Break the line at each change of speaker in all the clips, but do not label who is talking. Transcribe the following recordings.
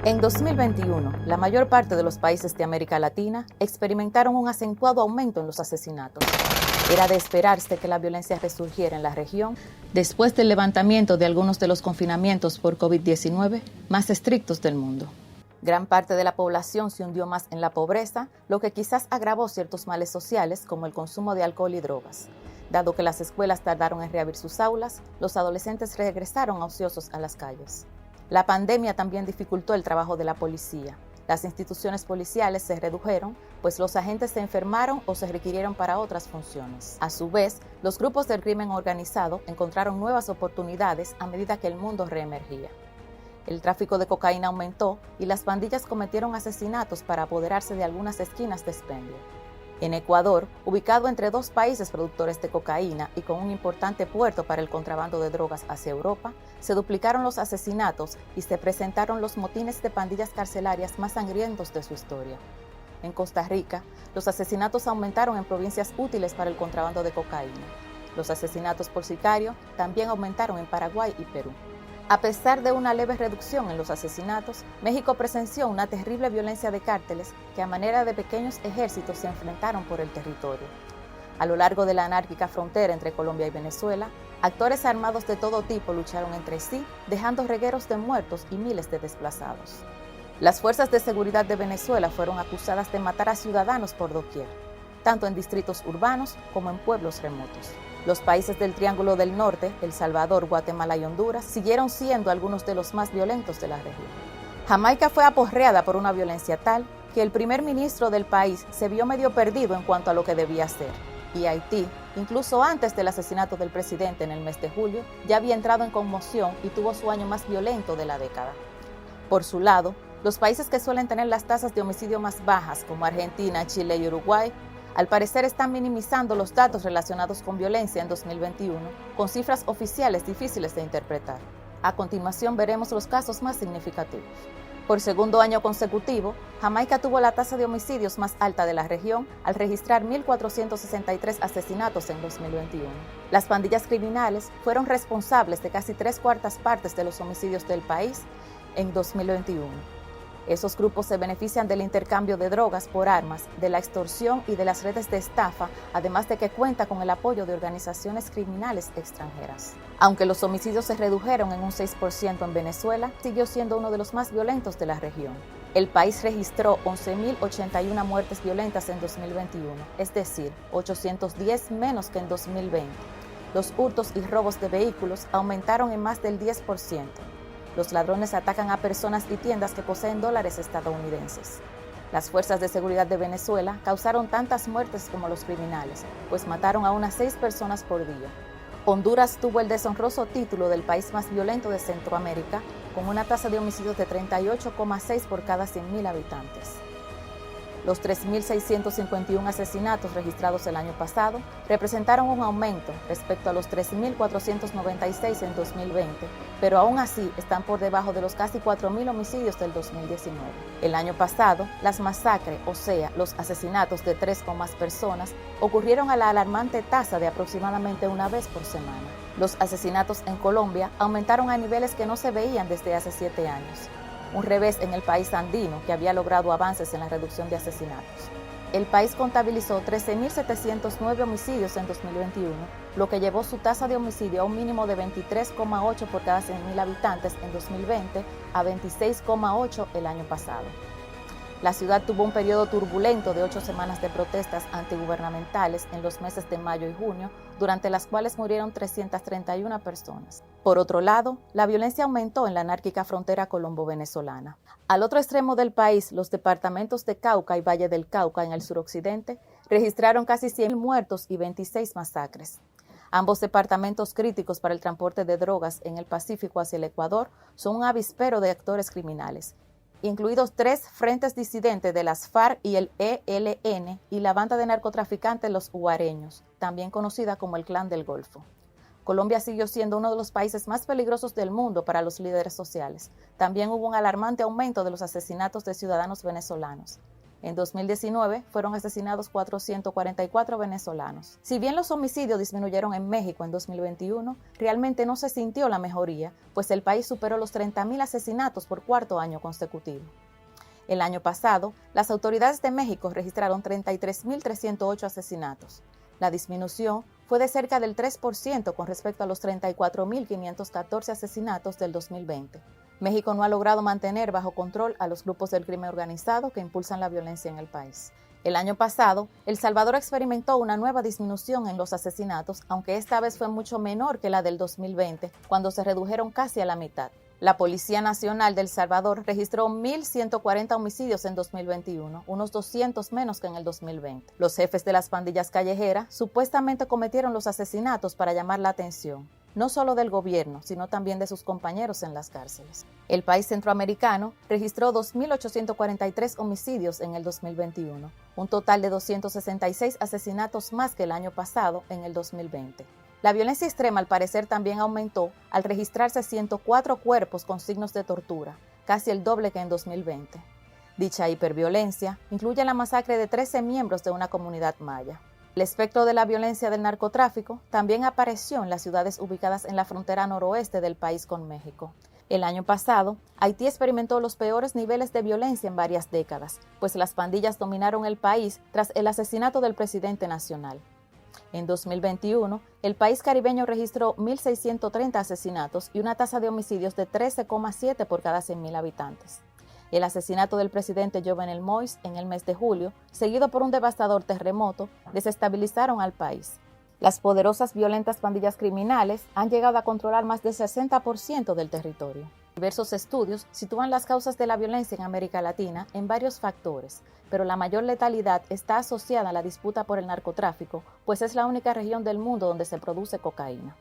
En 2021, la mayor parte de los países de América Latina experimentaron un acentuado aumento en los asesinatos. Era de esperarse que la violencia resurgiera en la región después del levantamiento de algunos de los confinamientos por COVID-19 más estrictos del mundo. Gran parte de la población se hundió más en la pobreza, lo que quizás agravó ciertos males sociales como el consumo de alcohol y drogas. Dado que las escuelas tardaron en reabrir sus aulas, los adolescentes regresaron ociosos a las calles. La pandemia también dificultó el trabajo de la policía. Las instituciones policiales se redujeron, pues los agentes se enfermaron o se requirieron para otras funciones. A su vez, los grupos del crimen organizado encontraron nuevas oportunidades a medida que el mundo reemergía. El tráfico de cocaína aumentó y las pandillas cometieron asesinatos para apoderarse de algunas esquinas de expendio. En Ecuador, ubicado entre dos países productores de cocaína y con un importante puerto para el contrabando de drogas hacia Europa, se duplicaron los asesinatos y se presentaron los motines de pandillas carcelarias más sangrientos de su historia. En Costa Rica, los asesinatos aumentaron en provincias útiles para el contrabando de cocaína. Los asesinatos por sicario también aumentaron en Paraguay y Perú. A pesar de una leve reducción en los asesinatos, México presenció una terrible violencia de cárteles que a manera de pequeños ejércitos se enfrentaron por el territorio. A lo largo de la anárquica frontera entre Colombia y Venezuela, actores armados de todo tipo lucharon entre sí, dejando regueros de muertos y miles de desplazados. Las fuerzas de seguridad de Venezuela fueron acusadas de matar a ciudadanos por doquier, tanto en distritos urbanos como en pueblos remotos. Los países del Triángulo del Norte, El Salvador, Guatemala y Honduras, siguieron siendo algunos de los más violentos de la región. Jamaica fue aporreada por una violencia tal que el primer ministro del país se vio medio perdido en cuanto a lo que debía hacer. Y Haití, incluso antes del asesinato del presidente en el mes de julio, ya había entrado en conmoción y tuvo su año más violento de la década. Por su lado, los países que suelen tener las tasas de homicidio más bajas, como Argentina, Chile y Uruguay, al parecer están minimizando los datos relacionados con violencia en 2021, con cifras oficiales difíciles de interpretar. A continuación veremos los casos más significativos. Por segundo año consecutivo, Jamaica tuvo la tasa de homicidios más alta de la región al registrar 1.463 asesinatos en 2021. Las pandillas criminales fueron responsables de casi 3/4 partes de los homicidios del país en 2021. Esos grupos se benefician del intercambio de drogas por armas, de la extorsión y de las redes de estafa, además de que cuenta con el apoyo de organizaciones criminales extranjeras. Aunque los homicidios se redujeron en un 6% en Venezuela, siguió siendo uno de los más violentos de la región. El país registró 11.081 muertes violentas en 2021, es decir, 810 menos que en 2020. Los hurtos y robos de vehículos aumentaron en más del 10%. Los ladrones atacan a personas y tiendas que poseen dólares estadounidenses. Las fuerzas de seguridad de Venezuela causaron tantas muertes como los criminales, pues mataron a unas 6 personas por día. Honduras tuvo el deshonroso título del país más violento de Centroamérica, con una tasa de homicidios de 38,6 por cada 100.000 habitantes. Los 3.651 asesinatos registrados el año pasado representaron un aumento respecto a los 3.496 en 2020, pero aún así están por debajo de los casi 4.000 homicidios del 2019. El año pasado, las masacres, o sea, los asesinatos de 3 o más personas, ocurrieron a la alarmante tasa de aproximadamente una vez por semana. Los asesinatos en Colombia aumentaron a niveles que no se veían desde hace 7 años. Un revés en el país andino que había logrado avances en la reducción de asesinatos. El país contabilizó 13.709 homicidios en 2021, lo que llevó su tasa de homicidio a un mínimo de 23,8 por cada 100.000 habitantes en 2020 a 26,8 el año pasado. La ciudad tuvo un periodo turbulento de 8 semanas de protestas antigubernamentales en los meses de mayo y junio, durante las cuales murieron 331 personas. Por otro lado, la violencia aumentó en la anárquica frontera colombo-venezolana. Al otro extremo del país, los departamentos de Cauca y Valle del Cauca, en el suroccidente, registraron casi 100 muertos y 26 masacres. Ambos departamentos críticos para el transporte de drogas en el Pacífico hacia el Ecuador son un avispero de actores criminales, incluidos 3 frentes disidentes de las FARC y el ELN y la banda de narcotraficantes Los Huareños, también conocida como el Clan del Golfo. Colombia siguió siendo uno de los países más peligrosos del mundo para los líderes sociales. También hubo un alarmante aumento de los asesinatos de ciudadanos venezolanos. En 2019 fueron asesinados 444 venezolanos. Si bien los homicidios disminuyeron en México en 2021, realmente no se sintió la mejoría, pues el país superó los 30.000 asesinatos por cuarto año consecutivo. El año pasado, las autoridades de México registraron 33.308 asesinatos. La disminución fue de cerca del 3% con respecto a los 34.514 asesinatos del 2020. México no ha logrado mantener bajo control a los grupos del crimen organizado que impulsan la violencia en el país. El año pasado, El Salvador experimentó una nueva disminución en los asesinatos, aunque esta vez fue mucho menor que la del 2020, cuando se redujeron casi a la mitad. La Policía Nacional de El Salvador registró 1.140 homicidios en 2021, unos 200 menos que en el 2020. Los jefes de las pandillas callejeras supuestamente cometieron los asesinatos para llamar la atención, no solo del gobierno, sino también de sus compañeros en las cárceles. El país centroamericano registró 2.843 homicidios en el 2021, un total de 266 asesinatos más que el año pasado, en el 2020. La violencia extrema al parecer también aumentó al registrarse 104 cuerpos con signos de tortura, casi el doble que en 2020. Dicha hiperviolencia incluye la masacre de 13 miembros de una comunidad maya. El espectro de la violencia del narcotráfico también apareció en las ciudades ubicadas en la frontera noroeste del país con México. El año pasado, Haití experimentó los peores niveles de violencia en varias décadas, pues las pandillas dominaron el país tras el asesinato del presidente nacional. En 2021, el país caribeño registró 1.630 asesinatos y una tasa de homicidios de 13,7 por cada 100.000 habitantes. El asesinato del presidente Jovenel Moïse en el mes de julio, seguido por un devastador terremoto, desestabilizaron al país. Las poderosas violentas pandillas criminales han llegado a controlar más del 60% del territorio. Diversos estudios sitúan las causas de la violencia en América Latina en varios factores, pero la mayor letalidad está asociada a la disputa por el narcotráfico, pues es la única región del mundo donde se produce cocaína.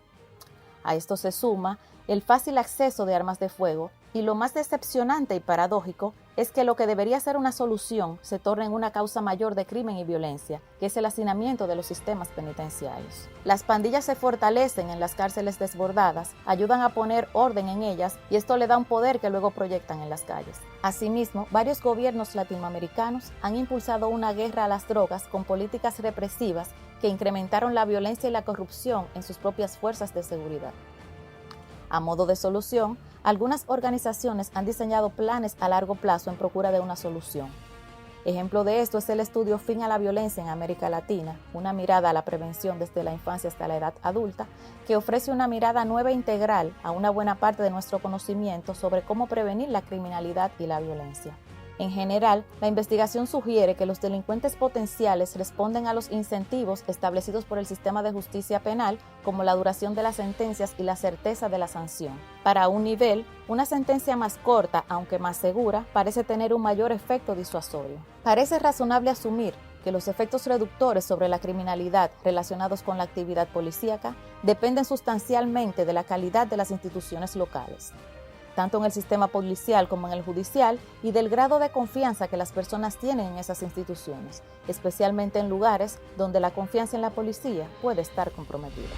A esto se suma el fácil acceso de armas de fuego, y lo más decepcionante y paradójico es que lo que debería ser una solución se torna en una causa mayor de crimen y violencia, que es el hacinamiento de los sistemas penitenciarios. Las pandillas se fortalecen en las cárceles desbordadas, ayudan a poner orden en ellas y esto le da un poder que luego proyectan en las calles. Asimismo, varios gobiernos latinoamericanos han impulsado una guerra a las drogas con políticas represivas que incrementaron la violencia y la corrupción en sus propias fuerzas de seguridad. A modo de solución, algunas organizaciones han diseñado planes a largo plazo en procura de una solución. Ejemplo de esto es el estudio Fin a la Violencia en América Latina, una mirada a la prevención desde la infancia hasta la edad adulta, que ofrece una mirada nueva e integral a una buena parte de nuestro conocimiento sobre cómo prevenir la criminalidad y la violencia. En general, la investigación sugiere que los delincuentes potenciales responden a los incentivos establecidos por el sistema de justicia penal, como la duración de las sentencias y la certeza de la sanción. Para un nivel, una sentencia más corta, aunque más segura, parece tener un mayor efecto disuasorio. Parece razonable asumir que los efectos reductores sobre la criminalidad relacionados con la actividad policíaca dependen sustancialmente de la calidad de las instituciones locales, tanto en el sistema policial como en el judicial, y del grado de confianza que las personas tienen en esas instituciones, especialmente en lugares donde la confianza en la policía puede estar comprometida.